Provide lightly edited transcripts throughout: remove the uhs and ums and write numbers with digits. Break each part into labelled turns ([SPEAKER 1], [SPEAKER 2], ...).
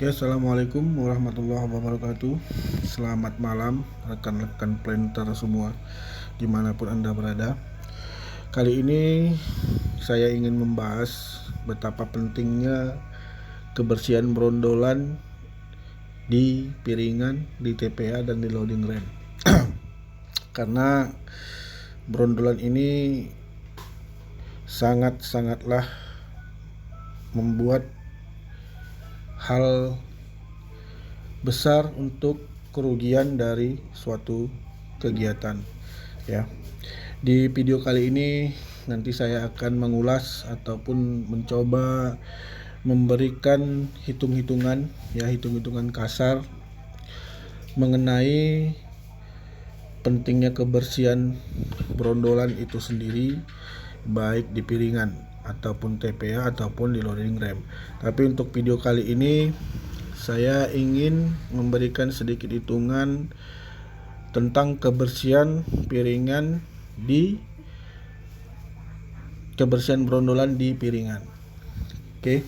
[SPEAKER 1] Oke, assalamualaikum warahmatullahi wabarakatuh. Selamat malam rekan-rekan planter semua, dimanapun Anda berada. Kali ini saya ingin membahas betapa pentingnya kebersihan brondolan di piringan, di TPA, dan di loading ram. Karena brondolan ini sangat-sangatlah membuat hal besar untuk kerugian dari suatu kegiatan, ya. Di video kali ini nanti saya akan mengulas ataupun mencoba memberikan hitung-hitungan kasar mengenai pentingnya kebersihan brondolan itu sendiri, baik di piringan ataupun TPA ataupun di loading ram. Tapi untuk video kali ini saya ingin memberikan sedikit hitungan tentang kebersihan brondolan di piringan. Oke.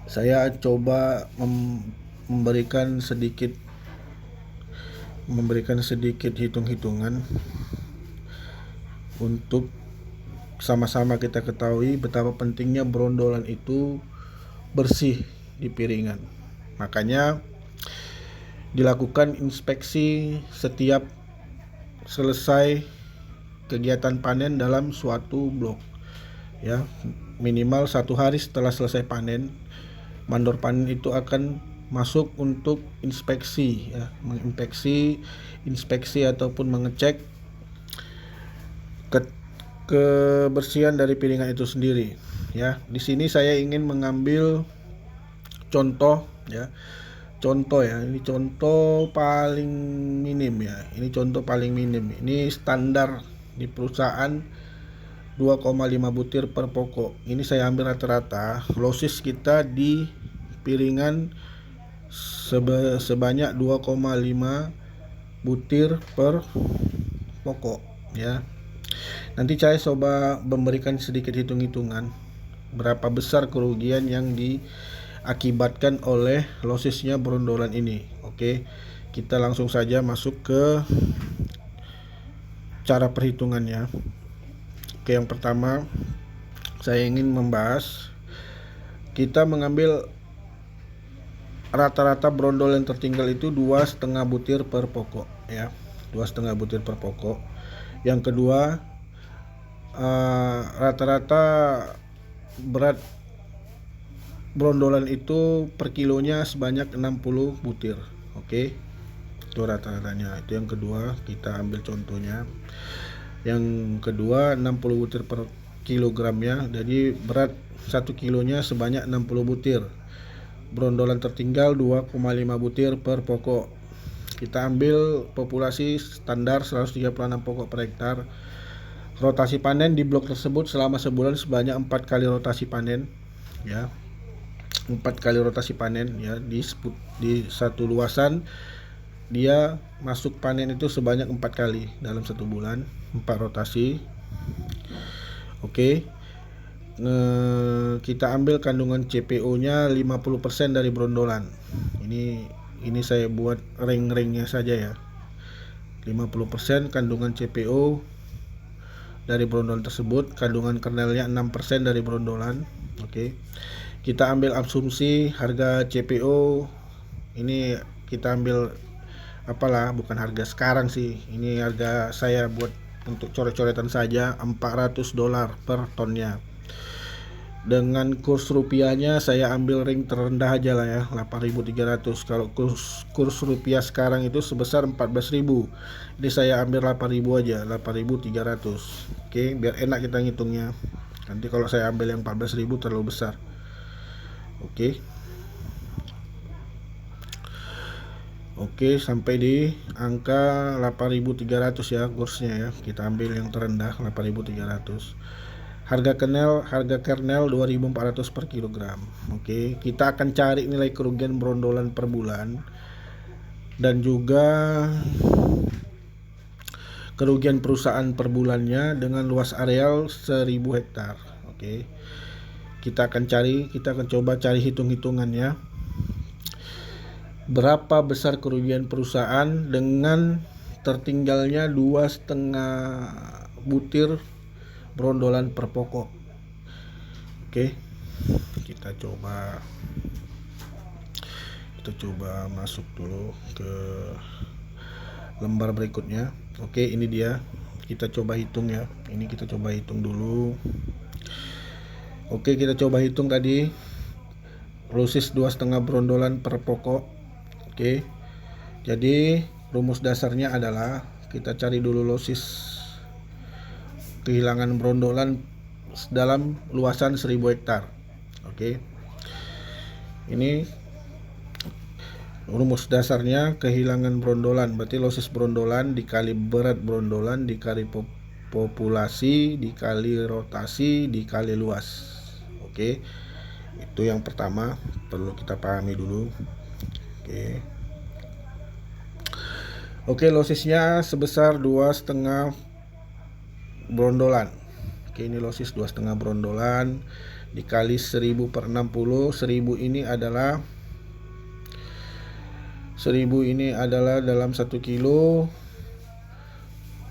[SPEAKER 1] Saya coba memberikan sedikit hitung-hitungan untuk sama-sama kita ketahui betapa pentingnya brondolan itu bersih di piringan. Makanya dilakukan inspeksi setiap selesai kegiatan panen dalam suatu blok, ya. Minimal 1 hari setelah selesai panen, mandor panen itu akan masuk untuk inspeksi, ya, inspeksi ataupun mengecek kebersihan dari piringan itu sendiri, ya. Di sini saya ingin mengambil contoh, ya. Ini contoh paling minim, ya. Ini standar di perusahaan 2,5 butir per pokok. Ini saya ambil rata-rata losis kita di piringan sebanyak 2,5 butir per pokok, ya. Nanti saya coba memberikan sedikit hitung-hitungan berapa besar kerugian yang diakibatkan oleh losisnya brondolan ini. Oke, kita langsung saja masuk ke cara perhitungannya. Oke, yang pertama saya ingin membahas, kita mengambil rata-rata brondol yang tertinggal itu 2,5 butir per pokok, ya. 2,5 butir per pokok. Yang kedua, rata-rata berat brondolan itu per kilonya sebanyak 60 butir. Oke, itu rata-ratanya. Itu yang kedua, kita ambil contohnya. Yang kedua 60 butir per kilogramnya, jadi berat 1 kilonya sebanyak 60 butir. Brondolan tertinggal 2,5 butir per pokok. Kita ambil populasi standar 136 pokok per hektar. Rotasi panen di blok tersebut selama sebulan sebanyak 4 kali rotasi panen, ya. 4 kali rotasi panen, ya. Di satu luasan dia masuk panen itu sebanyak 4 kali dalam 1 bulan, 4 rotasi. Oke. Kita ambil kandungan CPO-nya 50% dari brondolan. Ini saya buat ring-ringnya saja, ya. 50% kandungan CPO dari brondolan tersebut, kandungan kernelnya 6% dari brondolan. Oke. Kita ambil asumsi harga CPO, ini kita ambil bukan harga sekarang sih. Ini harga saya buat untuk coret-coretan saja, $400 per tonnya. Dengan kurs rupiahnya saya ambil ring terendah aja lah, ya, 8.300. Kalau kurs rupiah sekarang itu sebesar 14.000. Ini saya ambil 8.000 aja, 8.300. Oke, biar enak kita ngitungnya. Nanti kalau saya ambil yang 14.000 terlalu besar. Oke, sampai di angka 8.300, ya, kursnya, ya. Kita ambil yang terendah 8.300. Harga kernel 2.400 per kilogram. Oke, kita akan cari nilai kerugian brondolan per bulan dan juga kerugian perusahaan per bulannya dengan luas areal 1.000 hektar. Oke. kita akan coba cari hitung-hitungannya. Berapa besar kerugian perusahaan dengan tertinggalnya 2,5 butir brondolan per pokok. Oke, kita coba masuk dulu ke lembar berikutnya. Oke, ini dia. Kita coba hitung ya. Ini kita coba hitung dulu. Oke, kita coba hitung tadi losis 2,5 brondolan per pokok. Oke, jadi rumus dasarnya adalah kita cari dulu losis kehilangan brondolan dalam luasan 1000 hektar. Oke, ini rumus dasarnya kehilangan brondolan, berarti losis brondolan dikali berat brondolan dikali populasi dikali rotasi dikali luas. Oke, itu yang pertama perlu kita pahami dulu. Oke, losisnya sebesar 2,5 brondolan. Oke, ini losis 2,5 brondolan dikali 1000 per 60. 1000 ini adalah dalam 1 kilo.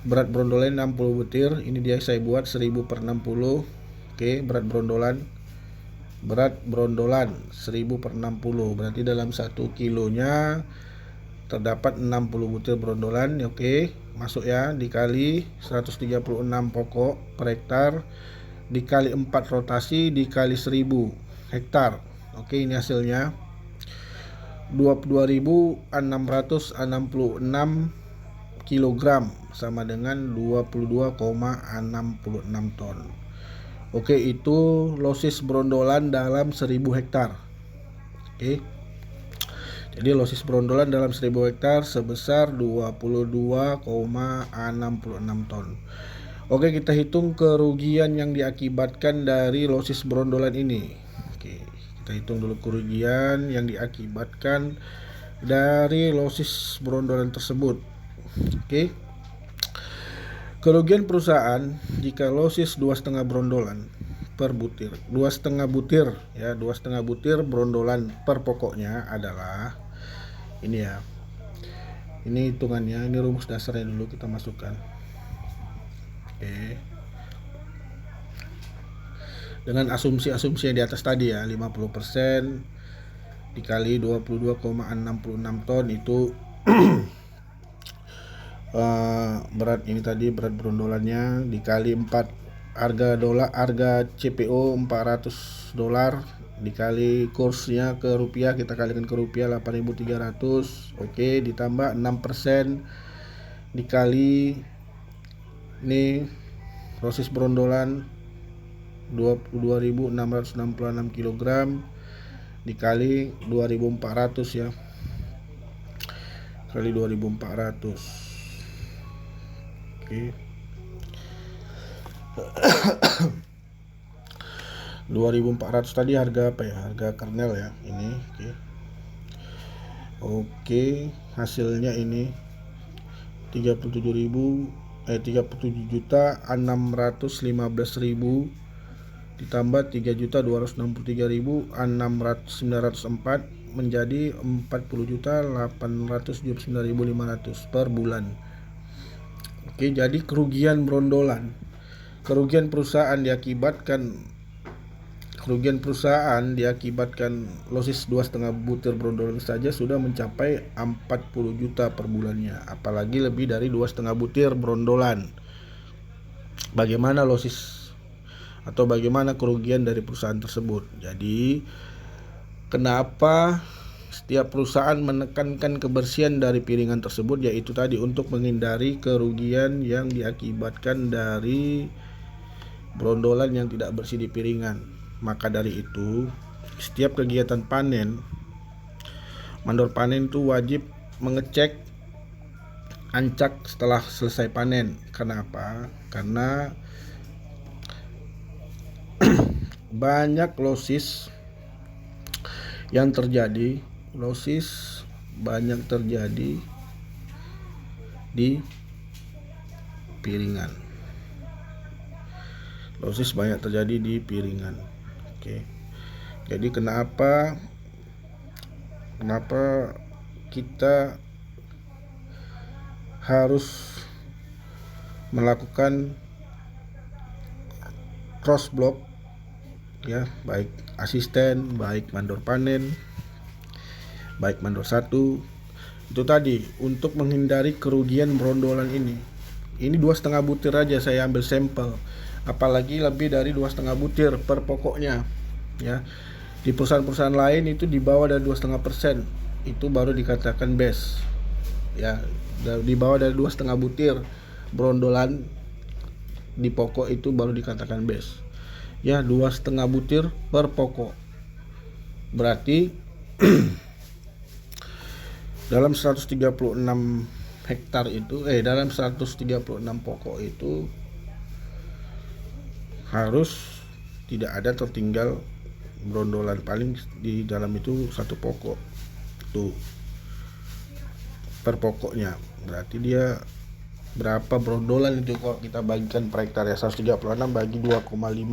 [SPEAKER 1] Berat brondolan 60 butir. Ini dia saya buat 1000 per 60. Oke, berat brondolan 1000 per 60. Berarti dalam 1 kilonya terdapat 60 butir brondolan. Oke, masuk ya, dikali 136 pokok per hektar dikali 4 rotasi dikali 1000 hektar. Oke, ini hasilnya 22.666 kilogram sama dengan 22,66 ton. Oke, itu losis brondolan dalam 1000 hektar. Oke, jadi losis brondolan dalam 1000 hektar sebesar 22,66 ton. Oke, kita hitung kerugian yang diakibatkan dari losis brondolan ini. Oke, kita hitung dulu kerugian yang diakibatkan dari losis brondolan tersebut. Oke, kerugian perusahaan jika losis 2,5 brondolan per butir, 2,5 butir ya, 2,5 butir brondolan per pokoknya adalah ini ya. Ini hitungannya, ini rumus dasarnya dulu kita masukkan. Oke, dengan asumsi-asumsi yang di atas tadi ya, 50% dikali 22,66 ton itu berat ini tadi, berat brondolannya dikali 4, harga CPO $400 dikali kursnya ke rupiah, kita kalikan ke rupiah 8.300. Oke, ditambah 6% dikali ini losis brondolan 22.666 kg dikali 2.400 ya, kali 2.400. Oke, 2.400 tadi harga apa ya, harga kernel ya ini. Oke, hasilnya ini 37.615.000 ditambah 3.263.904 menjadi 40.879.500 per bulan. Oke, jadi kerugian brondolan, kerugian perusahaan diakibatkan losis 2,5 butir brondolan saja sudah mencapai 40 juta per bulannya, apalagi lebih dari 2,5 butir brondolan. Bagaimana losis atau bagaimana kerugian dari perusahaan tersebut? Jadi kenapa setiap perusahaan menekankan kebersihan dari piringan tersebut, yaitu tadi untuk menghindari kerugian yang diakibatkan dari brondolan yang tidak bersih di piringan. Maka dari itu, setiap kegiatan panen, mandor panen itu wajib mengecek ancak setelah selesai panen. Kenapa? Karena banyak losis yang terjadi, banyak terjadi di piringan. Losis banyak terjadi di piringan. Oke. Jadi kenapa kita harus melakukan cross block ya, baik asisten, baik mandor panen, baik mandor satu. Itu tadi untuk menghindari kerugian brondolan ini. Ini 2,5 butir aja saya ambil sampel, apalagi lebih dari 2,5 butir per pokoknya ya. Di perusahaan-perusahaan lain itu di bawah dari 2,5%, itu baru dikatakan best ya. Di bawah dari 2,5 butir brondolan di pokok itu baru dikatakan best ya. 2,5 butir per pokok berarti dalam 136 hektar itu dalam 136 pokok itu harus tidak ada tertinggal brondolan, paling di dalam itu satu pokok tuh per pokoknya. Berarti dia berapa brondolan itu kalau kita bagikan per hektar ya, 136 bagi 2,5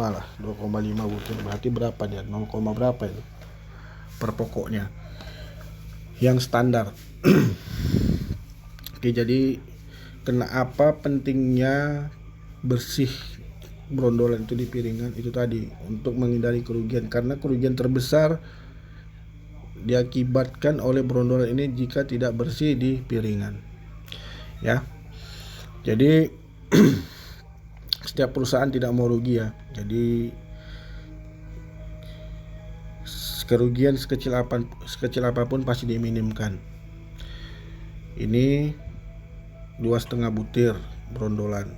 [SPEAKER 1] lah, 2,5 butir berarti berapa dia, 0, berapa itu per pokoknya yang standar. Oke, jadi kenapa pentingnya bersih brondolan itu di piringan itu tadi, untuk menghindari kerugian, karena kerugian terbesar diakibatkan oleh brondolan ini jika tidak bersih di piringan ya. Jadi setiap perusahaan tidak mau rugi ya, jadi kerugian sekecil apapun pasti diminimkan. Ini 2,5 butir brondolan,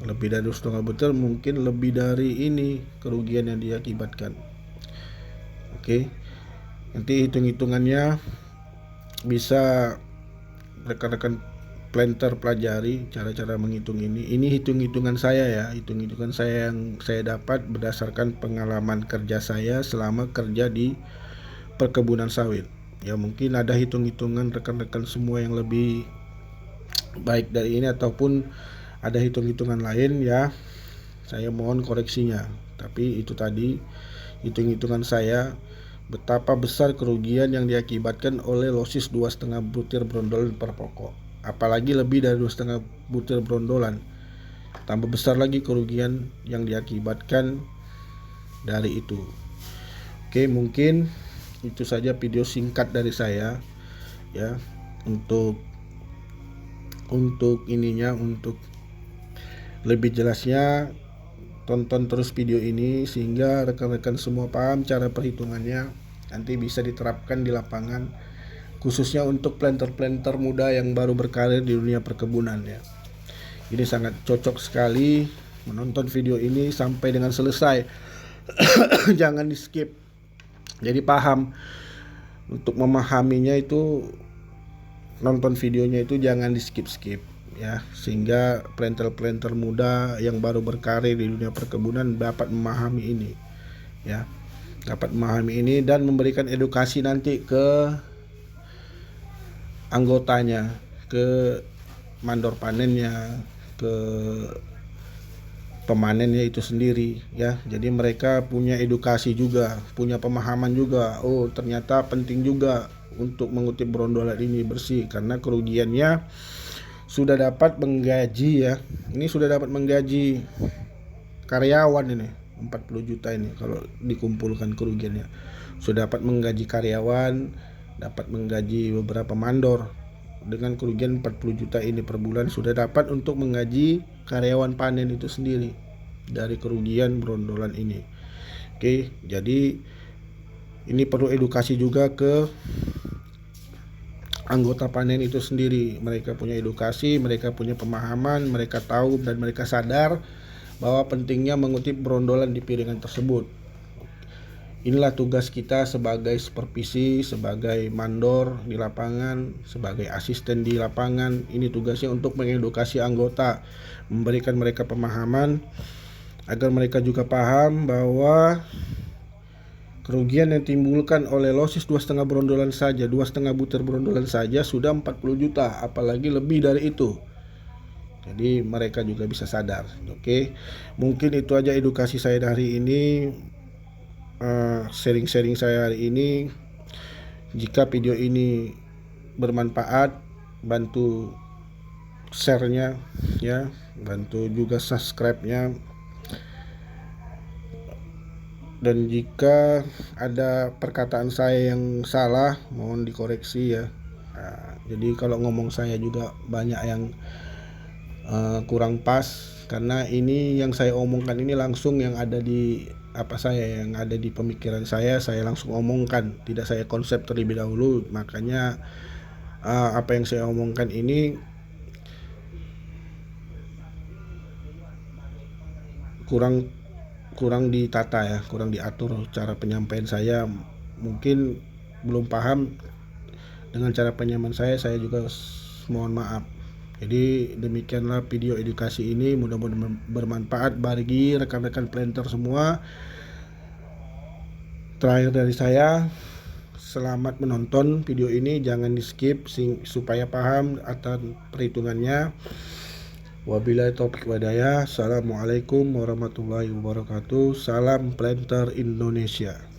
[SPEAKER 1] lebih dari 2,5 butir mungkin lebih dari ini kerugian yang diakibatkan. Oke, nanti hitung-hitungannya bisa rekan-rekan planter pelajari cara-cara menghitung ini. Ini hitung-hitungan saya ya, hitung-hitungan saya yang saya dapat berdasarkan pengalaman kerja saya selama kerja di perkebunan sawit. Ya mungkin ada hitung-hitungan rekan-rekan semua yang lebih baik dari ini, ataupun ada hitung-hitungan lain ya, saya mohon koreksinya. Tapi itu tadi hitung-hitungan saya, betapa besar kerugian yang diakibatkan oleh losis 2,5 butir brondolan per pokok, apalagi lebih dari 2,5 butir brondolan, tambah besar lagi kerugian yang diakibatkan dari itu. Oke, mungkin itu saja video singkat dari saya ya, untuk ininya, untuk lebih jelasnya tonton terus video ini sehingga rekan-rekan semua paham cara perhitungannya, nanti bisa diterapkan di lapangan, khususnya untuk planter-planter muda yang baru berkarir di dunia perkebunan ya. Ini sangat cocok sekali menonton video ini sampai dengan selesai. Jangan di skip, jadi paham. Untuk memahaminya itu nonton videonya itu jangan di skip ya, sehingga planter-planter muda yang baru berkarir di dunia perkebunan dapat memahami ini ya, dapat memahami ini dan memberikan edukasi nanti ke anggotanya, ke mandor panennya, ke pemanennya itu sendiri ya. Jadi mereka punya edukasi juga, punya pemahaman juga. Oh, ternyata penting juga untuk mengutip brondolan ini bersih, karena kerugiannya sudah dapat menggaji ya. Ini sudah dapat menggaji karyawan ini 40 juta ini kalau dikumpulkan kerugiannya. Sudah dapat menggaji karyawan, dapat menggaji beberapa mandor. Dengan kerugian 40 juta ini per bulan sudah dapat untuk menggaji karyawan panen itu sendiri dari kerugian brondolan ini. Oke, jadi ini perlu edukasi juga ke anggota panen itu sendiri. Mereka punya edukasi, mereka punya pemahaman, mereka tahu dan mereka sadar bahwa pentingnya mengutip brondolan di piringan tersebut. Inilah tugas kita sebagai supervisi, sebagai mandor di lapangan, sebagai asisten di lapangan. Ini tugasnya untuk mengedukasi anggota, memberikan mereka pemahaman agar mereka juga paham bahwa kerugian yang timbulkan oleh losis 2,5 brondolan saja, 2,5 butir brondolan saja sudah 40 juta, apalagi lebih dari itu. Jadi mereka juga bisa sadar. Oke, mungkin itu aja edukasi saya hari ini. sharing-sharing saya hari ini. Jika video ini bermanfaat, bantu share-nya ya, bantu juga subscribe-nya. Dan jika ada perkataan saya yang salah, mohon dikoreksi ya. Jadi kalau ngomong saya juga banyak yang kurang pas, karena ini yang saya omongkan ini langsung yang ada di yang ada di pemikiran saya langsung omongkan, tidak saya konsep terlebih dahulu. Makanya apa yang saya omongkan ini kurang ditata ya, kurang diatur cara penyampaian saya. Mungkin belum paham dengan cara penyampaian saya juga mohon maaf. Jadi demikianlah video edukasi ini, mudah-mudahan bermanfaat bagi rekan-rekan planter semua. Terakhir dari saya, selamat menonton video ini, jangan di skip supaya paham atas perhitungannya. Wabillahi taufiq wadaya. Assalamualaikum warahmatullahi wabarakatuh. Salam planter Indonesia.